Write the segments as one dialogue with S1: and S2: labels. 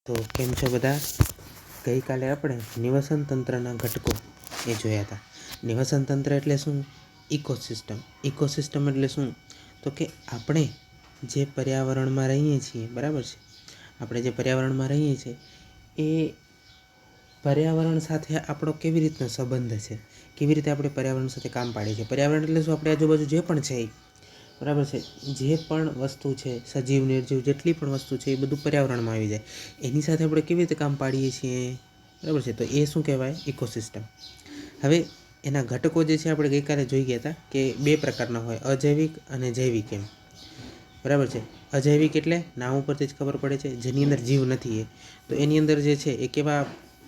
S1: તો કેમ છો બધા? ગઈકાલે આપણે નિવસન તંત્રના ઘટકો એ જોયા હતા. નિવસન તંત્ર એટલે શું? ઇકોસિસ્ટમ. ઇકોસિસ્ટમ એટલે શું? તો કે આપણે જે પર્યાવરણમાં રહીએ છીએ, બરાબર છે, આપણે જે પર્યાવરણમાં રહીએ છીએ એ પર્યાવરણ સાથે આપણો કેવી રીતનો સંબંધ છે, કેવી રીતે આપણે પર્યાવરણ સાથે કામ પાડીએ છીએ. પર્યાવરણ એટલે શું? આપણે આજુબાજુ જે પણ છે એ, બરાબર છે, જે પણ વસ્તુ છે, સજીવ નિર્જીવ જેટલી પણ વસ્તુ છે એ બધું પર્યાવરણમાં આવી જાય. એની સાથે આપણે કેવી રીતે કામ પાડીએ છીએ, બરાબર છે, તો એ શું કહેવાય? ઇકોસિસ્ટમ. હવે એના ઘટકો જે છે આપણે ગઈકાલે જોઈ ગયા હતા કે બે પ્રકારના હોય, અજૈવિક અને જૈવિક એમ, બરાબર છે. અજૈવિક એટલે નામ ઉપરથી જ ખબર પડે છે, જેની અંદર જીવ નથી. તો એની અંદર જે છે એ કેવા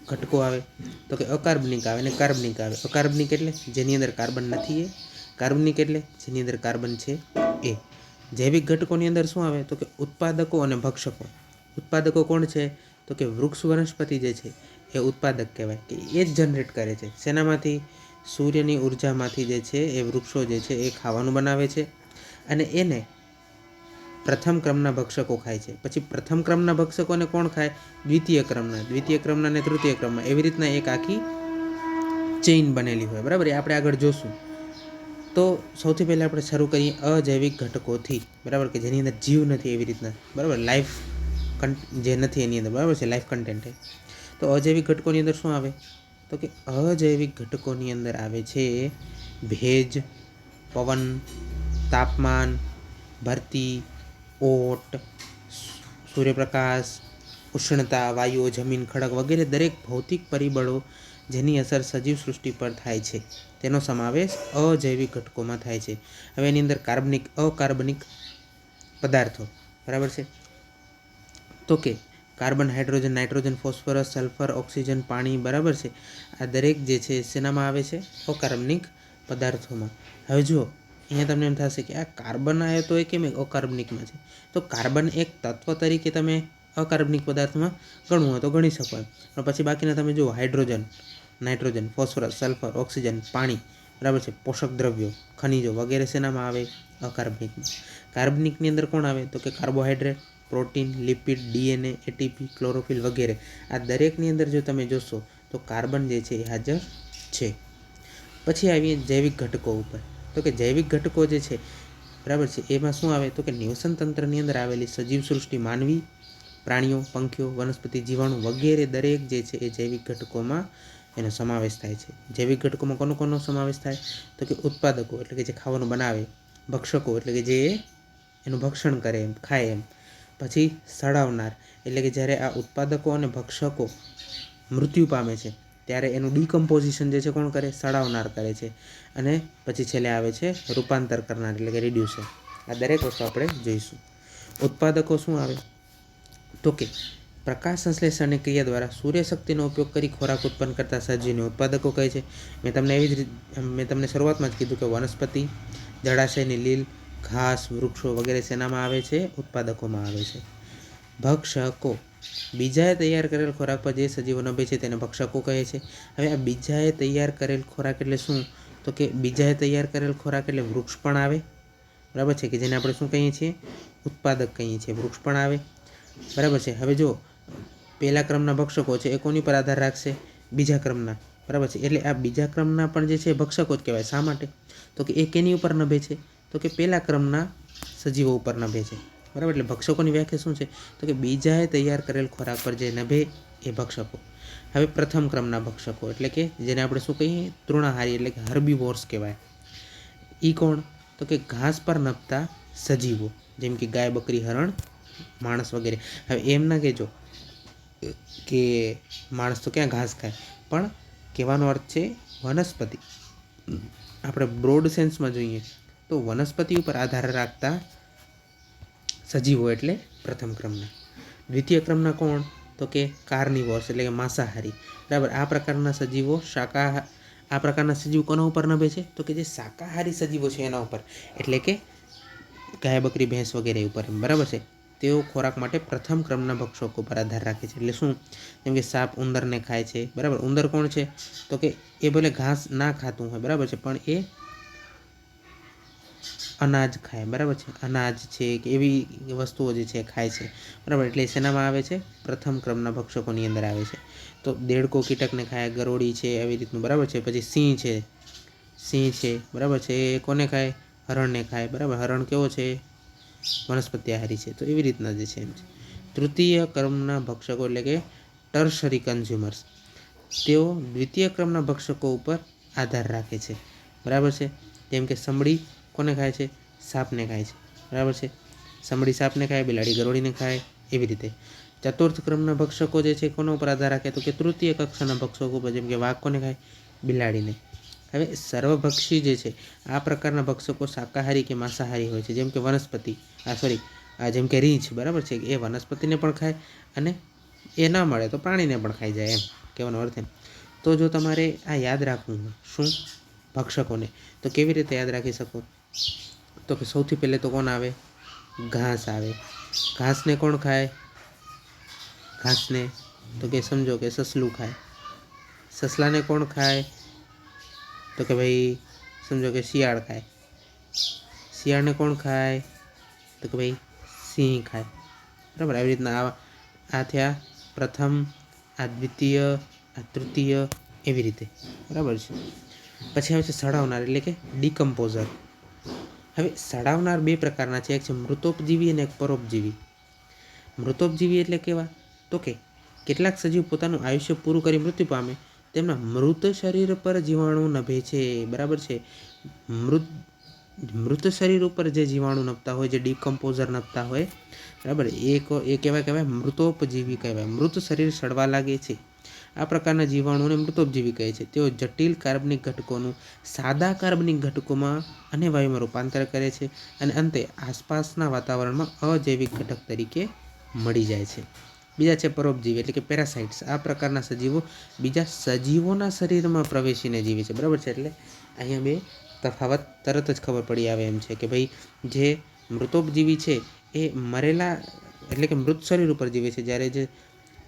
S1: ઘટકો આવે? તો કે અકાર્બનિક આવે અને કાર્બનિક આવે. અકાર્બનિક એટલે જેની અંદર કાર્બન નથી. કાર્બનિક એટલે જેની અંદર કાર્બન છે એ. જૈવિક ઘટકોની અંદર શું આવે? તો કે ઉત્પાદકો અને ભક્ષકો. ઉત્પાદકો કોણ છે? તો કે વૃક્ષ વનસ્પતિ જે છે એ ઉત્પાદક કહેવાય, કે એ જ જનરેટ કરે છે. શેનામાંથી? સૂર્યની ઉર્જામાંથી જે છે એ વૃક્ષો જે છે એ ખાવાનું બનાવે છે અને એને પ્રથમ ક્રમના ભક્ષકો ખાય છે. પછી પ્રથમ ક્રમના ભક્ષકોને કોણ ખાય? દ્વિતીય ક્રમના, દ્વિતીય ક્રમના અને તૃતીય ક્રમના, એવી રીતના એક આખી ચેઇન બનેલી હોય, બરાબર. એ આપણે આગળ જોશું. તો સૌથી પહેલાં આપણે શરૂ કરીએ અજૈવિક ઘટકોથી, બરાબર, કે જેની અંદર જીવ નથી એવી રીતના, બરાબર, લાઈફ જે નથી એની અંદર, બરાબર છે, લાઈફ કન્ટેન્ટ. તો અજૈવિક ઘટકોની અંદર શું આવે? તો કે અજૈવિક ઘટકોની અંદર આવે છે ભેજ, પવન, તાપમાન, ભરતી, ઓટ, સૂર્યપ્રકાશ, ઉષ્ણતા, વાયુઓ, જમીન, ખડક વગેરે દરેક ભૌતિક પરિબળો જેની અસર સજીવ સૃષ્ટિ પર થાય છે તેનો સમાવેશ અજૈવિક ઘટકોમાં થાય છે. હવે એની અંદર કાર્બનિક, અકાર્બનિક પદાર્થો, બરાબર છે, તો કે carbon, hydrogen, nitrogen, phosphorus, sulphur, oxygen, પાણી, બરાબર છે, આ દરેક જે છે શેનામાં આવે છે? અકાર્બનિક પદાર્થોમાં. હવે જુઓ, અહીંયા તમને એમ થશે કે આ કાર્બન આવ્યો તો એ કેમ અકાર્બનિકમાં છે? તો કાર્બન એક તત્વ તરીકે તમે અકાર્બનિક પદાર્થમાં ગણવું હોય તો ગણી શકો એમ, પણ પછી બાકીના તમે જુઓ, hydrogen, nitrogen, phosphorus, sulphur, oxygen, પાણી, બરાબર છે, પોષક દ્રવ્યો, ખનિજો વગેરે શેનામાં આવે? અકાર્બનિકમાં. કાર્બનિકની અંદર કોણ આવે? તો કે carbohydrate, protein, lipid, DNA, ATP, chlorophyll વગેરે. આ દરેકની અંદર જો તમે જોશો તો કાર્બન જે છે એ હાજર છે. પછી આવીએ જૈવિક ઘટકો ઉપર. તો કે જૈવિક ઘટકો જે છે, બરાબર છે, એમાં શું આવે? તો કે નિવસન તંત્રની અંદર આવેલી સજીવ સૃષ્ટિ, માનવી, પ્રાણીઓ, પંખીઓ, વનસ્પતિ, જીવાણુ વગેરે દરેક જે છે એ જૈવિક ઘટકોમાં એનો સમાવેશ થાય છે. જૈવિક ઘટકોમાં કોનો સમાવેશ થાય? તો કે ઉત્પાદકો એટલે કે જે ખાવાનું બનાવે, ભક્ષકો એટલે કે જે એનું ભક્ષણ કરે એમ, ખાય એમ. પછી સડાવનાર એટલે કે જ્યારે આ ઉત્પાદકો અને ભક્ષકો મૃત્યુ પામે છે ત્યારે એનું ડિકમ્પોઝિશન જે છે કોણ કરે? સડાવનાર કરે છે. અને પછી છેલ્લે આવે છે રૂપાંતર કરનાર એટલે કે રિડ્યુસર. આ દરેક વસ્તુ આપણે જોઈશું. ઉત્પાદકો શું આવે? તો કે પ્રકાશ સંશ્લેષણની ક્રિયા દ્વારા સૂર્યશક્તિનો ઉપયોગ કરી ખોરાક ઉત્પન્ન કરતા સજીવને ઉત્પાદકો કહે છે. મેં તમને શરૂઆતમાં જ કીધું કે વનસ્પતિ, જળાશયની લીલ, ઘાસ, વૃક્ષો વગેરે શેનામાં આવે છે? ઉત્પાદકોમાં આવે છે. ભક્ષકો બીજાએ તૈયાર કરેલ ખોરાક પર જે સજીવો નભે છે તેને ભક્ષકો કહે છે. હવે આ બીજાએ તૈયાર કરેલ ખોરાક એટલે શું? તો કે બીજાએ તૈયાર કરેલ ખોરાક એટલે વૃક્ષ પણ આવે, બરાબર છે, કે જેને આપણે શું કહીએ છીએ? ઉત્પાદક કહીએ છીએ. વૃક્ષ પણ આવે, બરાબર છે. હવે જો પહેલા ક્રમના ભક્ષકો છે એ કોની પર આધાર રાખશે? બીજા ક્રમના, બરાબર છે, એટલે આ બીજા ક્રમના પણ જે છે ભક્ષકો જ કહેવાય. શા માટે? તો કે એ કેની ઉપર નભે છે? તો કે પહેલા ક્રમના સજીવો ઉપર નભે છે, બરાબર. એટલે ભક્ષકોની વ્યાખ્યા શું છે? તો કે બીજાએ તૈયાર કરેલ ખોરાક પર જે નભે એ ભક્ષકો. હવે પ્રથમ ક્રમના ભક્ષકો એટલે કે જેને આપણે શું કહીએ? તૃણાહારી એટલે કે હર્બીવોર્સ કહેવાય. એ કોણ? તો કે ઘાસ પર નભતા સજીવો, જેમ કે ગાય, બકરી, હરણ, માણસ વગેરે. હવે એમ ના કહેજો કે માણસ તો ક્યાં ઘાસ ખાય, પણ કહેવાનો અર્થ છે વનસ્પતિ. આપણે બ્રોડ સેન્સમાં જોઈએ તો વનસ્પતિ ઉપર આધાર રાખતા સજીવો એટલે પ્રથમ ક્રમના. દ્વિતીય ક્રમના કોણ? તો કે કાર્નિવોર્સ એટલે કે માંસાહારી, બરાબર. આ પ્રકારના સજીવો આ પ્રકારના સજીવો કોના ઉપર નભે છે? તો કે જે શાકાહારી સજીવો છે એના ઉપર, એટલે કે ગાય, બકરી, ભેંસ વગેરે ઉપર, બરાબર છે. તેઓ ખોરાક માટે પ્રથમ ક્રમના ભક્ષકો પર આધાર રાખે છે. એટલે શું? જેમ કે સાપ ઉંદરને ખાય છે, બરાબર. ઉંદર કોણ છે? તો કે એ ભલે ઘાસ ના ખાતું હોય, બરાબર છે, પણ એ અનાજ ખાય, બરાબર છે, અનાજ છે કે એવી વસ્તુઓ જે છે ખાય છે, બરાબર. એટલે શેનામાં આવે છે? પ્રથમ ક્રમના ભક્ષકોની અંદર આવે છે. તો દેડકો કીટકને ખાય, ગરોળી છે, આવી રીતનું, બરાબર છે. પછી સિંહ છે, બરાબર છે, એ કોને ખાય? હરણને ખાય, બરાબર. હરણ કેવો છે? વનસ્પતિ આહારી છે. તો એવી રીતના જે છે એમ છે. તૃતીય ક્રમના ભક્ષકો એટલે કે ટર્શરી કન્ઝ્યુમર્સ, તેઓ દ્વિતીય ક્રમના ભક્ષકો ઉપર આધાર રાખે છે, બરાબર છે. જેમ કે સમડી કોને ખાય છે? સાપને ખાય છે, બરાબર છે. સમડી સાપને ખાય, બિલાડી ગરોળીને ખાય, એવી રીતે. ચતુર્થ ક્રમના ભક્ષકો જે છે કોના ઉપર આધાર રાખે? તો કે તૃતીય કક્ષાના ભક્ષકો ઉપર. જેમ કે વાઘ કોને ખાય? બિલાડીને. હવે સર્વભક્ષી જે છે આ પ્રકારના ભક્ષકો શાકાહારી કે માંસાહારી હોય છે. જેમ કે વનસ્પતિ જેમ કે રીંછ, બરાબર છે, એ વનસ્પતિને પણ ખાય અને એ ના મળે તો પ્રાણીને પણ ખાઈ જાય, એમ કહેવાનો અર્થ એમ. તો જો તમારે આ યાદ રાખવું હોય શું ભક્ષકોને, તો કેવી રીતે યાદ રાખી શકો? તો કે સૌથી પહેલે તો કોણ આવે? ઘાસ આવે. ઘાસને કોણ ખાય? ઘાસને તો કે સમજો કે સસલું ખાય. સસલાને કોણ ખાય? તો કે ભાઈ સમજો કે શિયાળ ખાય. શિયાળને કોણ ખાય? તો કે ભાઈ સિંહ ખાય, બરાબર. આવી રીતના આ થયા પ્રથમ, આ દ્વિતીય, આ તૃતીય, એવી રીતે, બરાબર છે. પછી આવે છે સડાવનાર એટલે કે ડિકમ્પોઝર. હવે સડાવનાર બે પ્રકારના છે, એક છે મૃતોપજીવી અને એક પરોપજીવી. મૃતોપજીવી એટલે કેવા? તો કે કેટલાક સજીવ પોતાનું આયુષ્ય પૂરું કરી મૃત્યુ પામે તેમના મૃત શરીર પર જીવાણુ નભે છે, બરાબર છે. મૃત શરીર ઉપર જે જીવાણુ નભતા હોય, જે ડિકમ્પોઝર નભતા હોય, બરાબર, એ કહેવાય મૃતોપજીવી કહેવાય. મૃત શરીર સડવા લાગે છે આ પ્રકારના જીવાણુને મૃતોપજીવી કહે છે. તેઓ જટિલ કાર્બનિક ઘટકોનું સાદા કાર્બનિક ઘટકોમાં અને વાયુમાં રૂપાંતર કરે છે અને અંતે આસપાસના વાતાવરણમાં અજૈવિક ઘટક તરીકે મળી જાય છે. બીજા છે પરોપજીવી એટલે કે પેરાસાઇટ્સ. આ પ્રકારના સજીવો બીજા સજીવોના શરીરમાં પ્રવેશીને જીવે છે, બરાબર છે. એટલે અહીંયા બે તફાવત તરત જ ખબર પડી આવે એમ છે કે ભાઈ જે મૃતોપજીવી છે એ મરેલા એટલે કે મૃત શરીર ઉપર જીવે છે, જ્યારે જે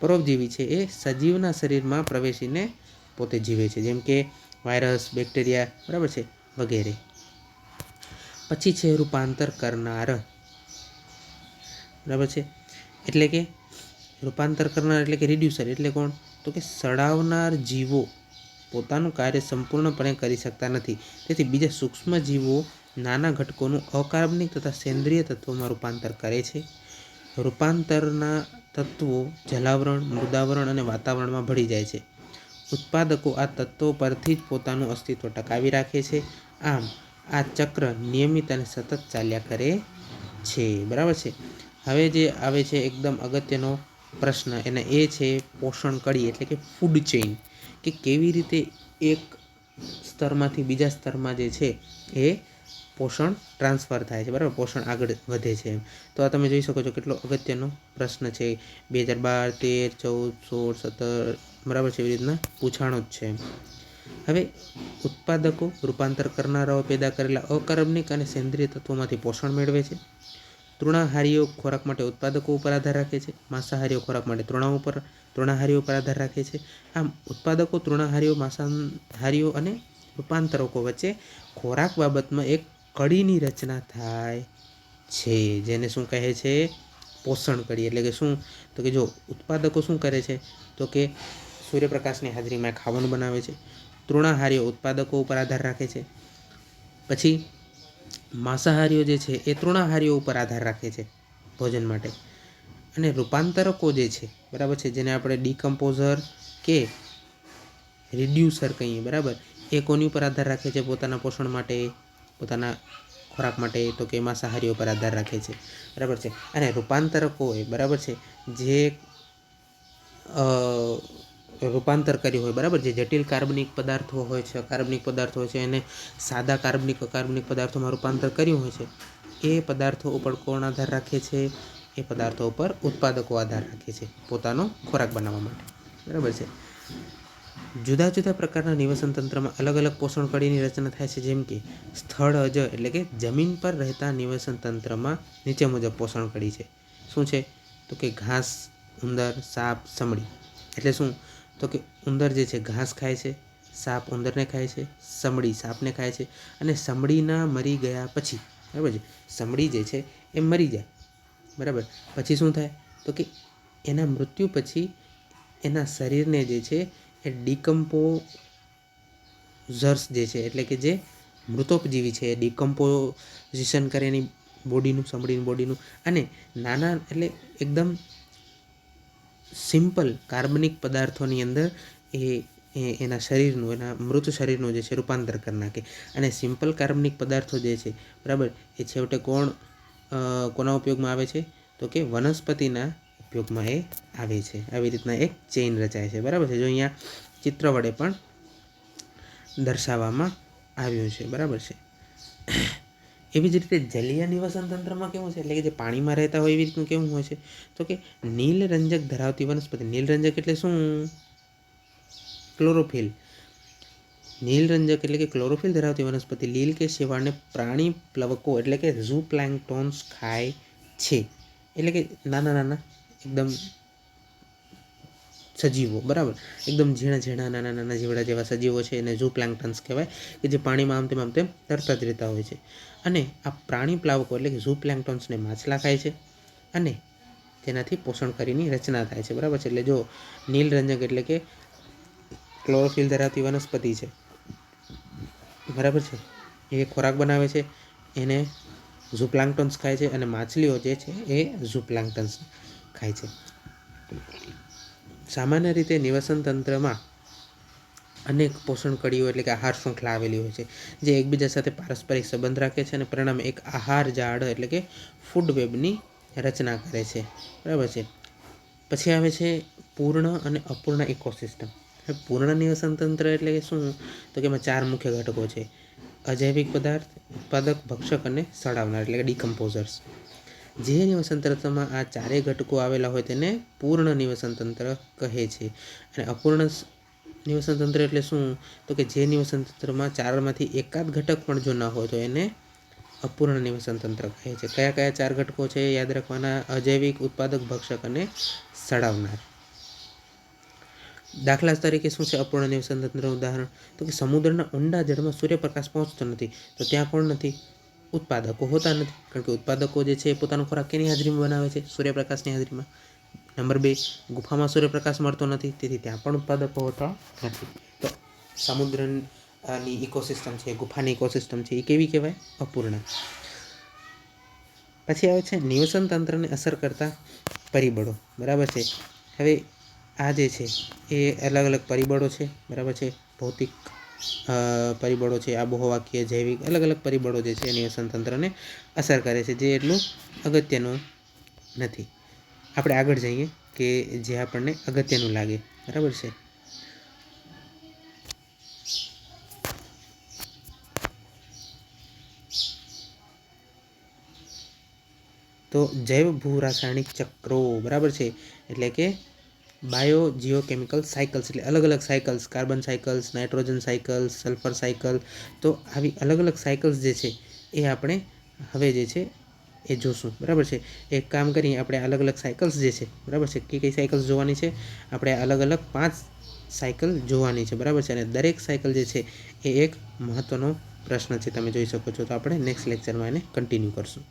S1: પરોપજીવી છે એ સજીવના શરીરમાં પ્રવેશીને પોતે જીવે છે, જેમ કે વાયરસ, બેક્ટેરિયા, બરાબર છે, વગેરે. પછી છે રૂપાંતર કરનાર, બરાબર છે. એટલે કે રૂપાંતર કરનાર એટલે કે રિડ્યુસર એટલે કોણ? તો કે સડાવનાર જીવો પોતાનું કાર્ય સંપૂર્ણપણે કરી શકતા નથી, તેથી બીજા સૂક્ષ્મ જીવો નાના ઘટકોનું અકાર્બનિક તથા સેન્દ્રિય તત્વોમાં રૂપાંતર કરે છે. રૂપાંતરના તત્વો જલાવરણ, મૃદાવરણ અને વાતાવરણમાં ભળી જાય છે. ઉત્પાદકો આ તત્વો પરથી જ પોતાનું અસ્તિત્વ ટકાવી રાખે છે. આમ આ ચક્ર નિયમિત અને સતત ચાલ્યા કરે છે, બરાબર છે. હવે જે આવે છે એકદમ અગત્યનો પ્રશ્ન, એને એ છે પોષણ કડી એટલે કે ફૂડ ચેઇન, કે કેવી રીતે એક સ્તરમાંથી બીજા સ્તરમાં જે છે એ પોષણ ટ્રાન્સફર થાય છે, બરાબર, પોષણ આગળ વધે છે. તો આ તમે જોઈ શકો છો કેટલો અગત્યનો પ્રશ્ન છે. 2012, 13, 14, 16, 17, બરાબર છે, એવી રીતના પૂછાણો જ છે. હવે ઉત્પાદકો રૂપાંતર કરનારાઓ પેદા કરેલા અકાર્બનિક અને સેન્દ્રિય તત્વોમાંથી પોષણ મેળવે છે. તૃણાહારીઓ ખોરાક માટે ઉત્પાદકો ઉપર આધાર રાખે છે. માંસાહારીઓ ખોરાક માટે તૃણાહારીઓ ઉપર આધાર રાખે છે. આમ ઉત્પાદકો, તૃણાહારીઓ, માંસાહારીઓ અને રૂપાંતરકો વચ્ચે ખોરાક બાબતમાં એક કડીની રચના થાય છે, જેને શું કહે છે? પોષણ કડી. એટલે કે શું? તો કે જો ઉત્પાદકો શું કરે છે તો કે સૂર્યપ્રકાશની હાજરીમાં ખાવાનું બનાવે છે. તૃણાહારીઓ ઉત્પાદકો ઉપર આધાર રાખે છે. પછી માંસાહારીઓ જે છે એ તૃણાહારીઓ ઉપર આધાર રાખે છે ભોજન માટે. અને રૂપાંતરકો જે છે, બરાબર છે, જેને આપણે ડિકમ્પોઝર કે રિડ્યુસર કહીએ, બરાબર, એ કોની ઉપર આધાર રાખે છે પોતાના પોષણ માટે, પોતાના ખોરાક માટે? તો કે માંસાહારીઓ પર આધાર રાખે છે, બરાબર છે. અને રૂપાંતરકો એ, બરાબર છે, જે રૂપાંતર કર્યું હોય, બરાબર, જે જટિલ કાર્બનિક પદાર્થો હોય છે, કાર્બનિક પદાર્થો હોય છે, એને સાદા કાર્બનિક પદાર્થોમાં રૂપાંતર કર્યું હોય છે, એ પદાર્થો ઉપર કોણ આધાર રાખે છે? એ પદાર્થો ઉપર ઉત્પાદકો આધાર રાખે છે પોતાનો ખોરાક બનાવવા માટે, બરાબર છે. જુદા જુદા પ્રકારના નિવસન તંત્રમાં અલગ અલગ પોષણ કડીની રચના થાય છે. જેમ કે સ્થળજ એટલે કે જમીન પર રહેતા નિવસન તંત્રમાં નીચે મુજબ પોષણ કડી છે. શું છે? તો કે ઘાસ, ઉંદર, સાપ, સમડી. એટલે શું? તો કે ઉંદર જે છે ઘાસ ખાય છે, સાપ ઉંદરને ખાય છે, સમડી સાપને ખાય છે, અને સમડીના મરી ગયા પછી બરાબર છે. સમડી જે છે એ મરી જાય, બરાબર. પછી શું થાય તો કે એના મૃત્યુ પછી એના શરીરને જે છે એ ડિકમ્પોઝર્સ જે છે એટલે કે જે મૃતોપજીવી છે એ ડિકમ્પોઝિશન કરે એની બોડીનું, સમડીની બોડીનું, અને નાના એટલે એકદમ સિમ્પલ કાર્બનિક પદાર્થોની અંદર એ એના શરીરનું, એના મૃત શરીરનું જે છે રૂપાંતર કરી નાખે. અને સિમ્પલ કાર્બનિક પદાર્થો જે છે, બરાબર, એ છેવટે કોના ઉપયોગમાં આવે છે તો કે વનસ્પતિના ઉપયોગમાં એ આવે છે. આવી રીતના એક ચેઇન રચાય છે, બરાબર છે. જો અહીંયા ચિત્ર વડે પણ દર્શાવવામાં આવ્યું છે, બરાબર છે. એવી જ રીતે જલીય નિવસન તંત્રમાં કેવું છે એટલે કે જે પાણીમાં રહેતા હોય એવી રીતનું કેવું હોય છે તો કે નીલરંજક ધરાવતી વનસ્પતિ. નીલરંજક એટલે શું? ક્લોરોફિલ. નીલરંજક એટલે કે ક્લોરોફિલ ધરાવતી વનસ્પતિ લીલ કે શેવાળને પ્રાણી પ્લવકો એટલે કે ઝૂ પ્લાન્ક્ટોન્સ ખાય છે. એટલે કે નાના નાના એકદમ સજીવો, બરાબર, એકદમ ઝીણા ઝીણા નાના નાના જીવડા જેવા સજીવો છે એને ઝૂ પ્લાન્ક્ટન્સ કહેવાય, કે જે પાણીમાં આમ તેમ તરતા જ રહેતા હોય છે. અને આ પ્રાણી પ્લાવકો એટલે કે ઝૂ પ્લાન્ક્ટન્સને માછલા ખાય છે અને તેનાથી પોષણકારીની રચના થાય છે, બરાબર છે. એટલે જો નીલરંજક એટલે કે ક્લોરોફિલ ધરાવતી વનસ્પતિ છે, બરાબર છે, એ ખોરાક બનાવે છે, એને ઝૂ પ્લાન્ક્ટન્સ ખાય છે, અને માછલીઓ જે છે એ ઝૂ પ્લાન્ક્ટન્સ ખાય છે. સામાન્ય રીતે નિવસન તંત્રમાં અનેક પોષણ કડીઓ એટલે કે આહાર શૃંખલા આવેલી હોય છે, જે એકબીજા સાથે પારસ્પરિક સંબંધ રાખે છે અને પરિણામે એક આહાર ઝાડ એટલે કે ફૂડ વેબની રચના કરે છે, બરાબર છે. પછી આવે છે પૂર્ણ અને અપૂર્ણ ઇકોસિસ્ટમ. પૂર્ણ નિવસન તંત્ર એટલે કે શું તો કે એમાં 4 મુખ્ય ઘટકો છે: અજૈવિક પદાર્થ, ઉત્પાદક, ભક્ષક અને સડાવનાર એટલે કે ડિકમ્પોઝર્સ. જે નિવસન તંત્રમાં આ ચારેય ઘટકો આવેલા હોય તેને પૂર્ણ નિવસન તંત્ર કહે છે. અને અપૂર્ણ નિવસન તંત્ર એટલે શું તો કે જે નિવસન તંત્રમાં 4માંથી એકાદ ઘટક પણ જો ના હોય તો એને અપૂર્ણ નિવસન તંત્ર કહે છે. કયા કયા 4 ઘટકો છે યાદ રાખવાના: અજૈવિક, ઉત્પાદક, ભક્ષક અને સડાવનાર. દાખલા તરીકે શું છે અપૂર્ણ નિવસન તંત્રનું ઉદાહરણ તો કે સમુદ્રના ઊંડા જળમાં સૂર્યપ્રકાશ પહોંચતો નથી તો ત્યાં કોણ નથી? ઉત્પાદકો હોતા નથી, કારણ કે ઉત્પાદકો જે છે એ પોતાનો ખોરાક કેની હાજરીમાં બનાવે છે? સૂર્યપ્રકાશની હાજરીમાં. નંબર 2, ગુફામાં સૂર્યપ્રકાશ મળતો નથી તેથી ત્યાં પણ ઉત્પાદકો હોતા નથી. તો સમુદ્રની ઇકોસિસ્ટમ છે, ગુફાની ઇકોસિસ્ટમ છે, એ કેવી કહેવાય? અપૂર્ણ. પછી આવે છે નિવસન તંત્રને અસર કરતા પરિબળો, બરાબર છે. હવે આ જે છે એ અલગ અલગ પરિબળો છે, બરાબર છે. ભૌતિક પરિબળો છે, આબોહવાકીય, જૈવિક, અલગ અલગ પરિબળો જે છે નિવસન તંત્રને અસર કરે છે, જે એટલું અગત્યનું નથી. આપણે આગળ જઈએ કે જે આપણને અગત્યનું લાગે, બરાબર છે. તો જૈવ ભૂ રાસાયણિક ચક્રો, બરાબર છે, એટલે કે બાયો જીઓકેમિકલ સાયકલ્સ, એટલે અલગ અલગ cycles, carbon cycles, nitrogen cycles, sulphur cycle. તો આવી અલગ અલગ સાયકલ્સ જે છે એ આપણે હવે જે છે એ જોશું, બરાબર છે. એક કામ કરીએ, આપણે અલગ અલગ સાયકલ્સ જે છે, બરાબર છે, કઈ સાયકલ્સ જોવાની છે? આપણે અલગ અલગ 5 સાયકલ જોવાની છે, બરાબર છે. અને દરેક સાયકલ જે છે એ એક મહત્વનો પ્રશ્ન છે, તમે જોઈ શકો છો. તો આપણે નેક્સ્ટ લેક્ચરમાં એને કન્ટિન્યુ કરશું.